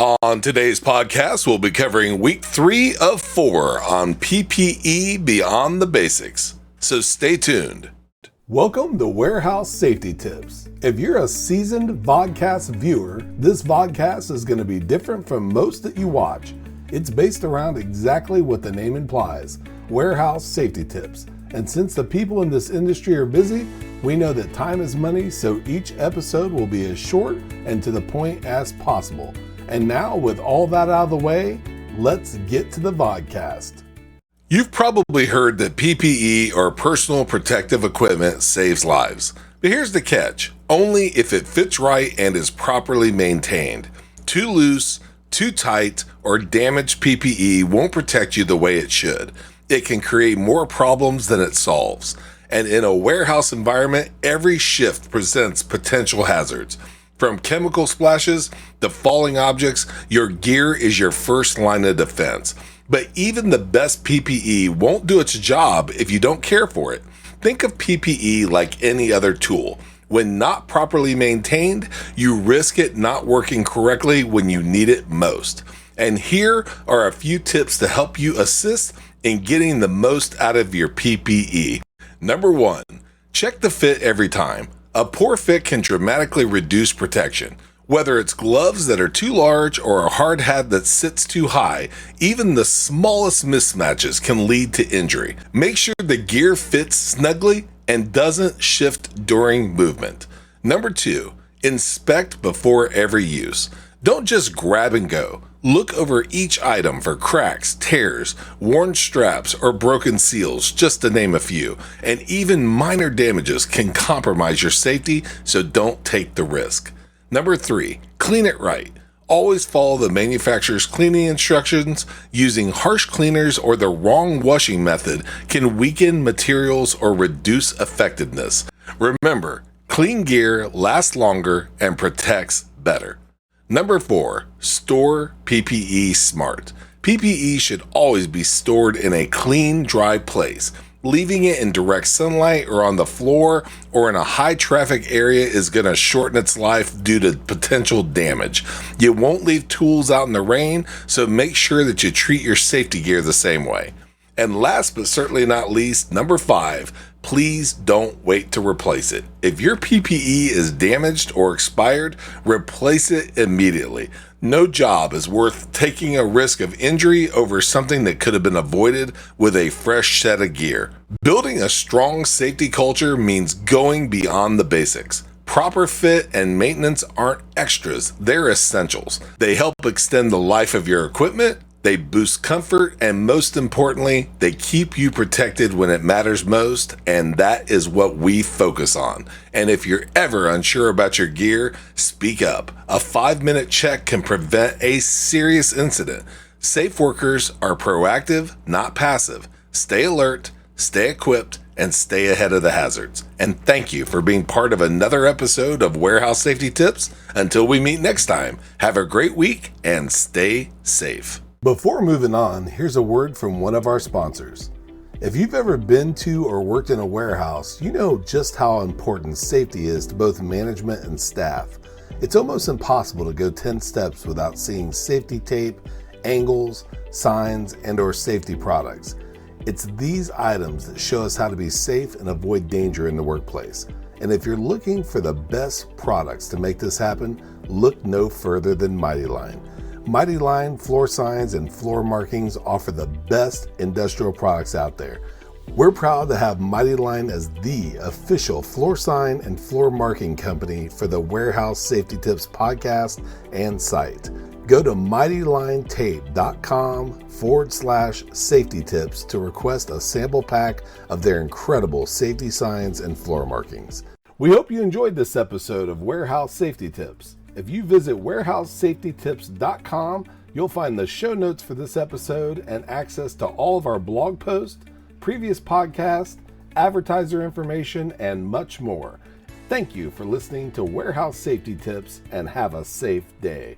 On today's podcast, we'll be covering week 3 of 4 on PPE Beyond the Basics. So stay tuned. Welcome to Warehouse Safety Tips. If you're a seasoned vodcast viewer, this vodcast is going to be different from most that you watch. It's based around exactly what the name implies, warehouse safety tips. And since the people in this industry are busy, we know that time is money, so each episode will be as short and to the point as possible. And now, with all that out of the way, let's get to the vodcast. You've probably heard that PPE or personal protective equipment saves lives. But here's the catch, only if it fits right and is properly maintained. Too loose, too tight, or damaged PPE won't protect you the way it should. It can create more problems than it solves. And in a warehouse environment, every shift presents potential hazards. From chemical splashes to falling objects, your gear is your first line of defense. But even the best PPE won't do its job if you don't care for it. Think of PPE like any other tool. When not properly maintained, you risk it not working correctly when you need it most. And here are a few tips to help you assist in getting the most out of your PPE. Number 1, check the fit every time. A poor fit can dramatically reduce protection. Whether it's gloves that are too large or a hard hat that sits too high, even the smallest mismatches can lead to injury. Make sure the gear fits snugly and doesn't shift during movement. Number 2, inspect before every use. Don't just grab and go. Look over each item for cracks, tears, worn straps, or broken seals, just to name a few. And even minor damages can compromise your safety, so don't take the risk. Number 3, clean it right. Always follow the manufacturer's cleaning instructions. Using harsh cleaners or the wrong washing method can weaken materials or reduce effectiveness. Remember, clean gear lasts longer and protects better. Number 4, store PPE smart. PPE should always be stored in a clean, dry place. Leaving it in direct sunlight or on the floor or in a high traffic area is going to shorten its life due to potential damage. You won't leave tools out in the rain, so make sure that you treat your safety gear the same way. And last but certainly not least, number 5, please don't wait to replace it. If your PPE is damaged or expired, replace it immediately. No job is worth taking a risk of injury over something that could have been avoided with a fresh set of gear. Building a strong safety culture means going beyond the basics. Proper fit and maintenance aren't extras, they're essentials. They help extend the life of your equipment, they boost comfort, and most importantly, they keep you protected when it matters most, and that is what we focus on. And if you're ever unsure about your gear, speak up. A 5-minute check can prevent a serious incident. Safe workers are proactive, not passive. Stay alert, stay equipped, and stay ahead of the hazards. And thank you for being part of another episode of Warehouse Safety Tips. Until we meet next time, have a great week and stay safe. Before moving on, here's a word from one of our sponsors. If you've ever been to or worked in a warehouse, you know just how important safety is to both management and staff. It's almost impossible to go 10 steps without seeing safety tape, angles, signs, and/or safety products. It's these items that show us how to be safe and avoid danger in the workplace. And if you're looking for the best products to make this happen, look no further than Mighty Line. Mighty Line floor signs and floor markings offer the best industrial products out there. We're proud to have Mighty Line as the official floor sign and floor marking company for the Warehouse Safety Tips podcast and site. Go to mightylinetape.com/safety tips to request a sample pack of their incredible safety signs and floor markings. We hope you enjoyed this episode of Warehouse Safety Tips. If you visit warehousesafetytips.com, you'll find the show notes for this episode and access to all of our blog posts, previous podcasts, advertiser information, and much more. Thank you for listening to Warehouse Safety Tips and have a safe day.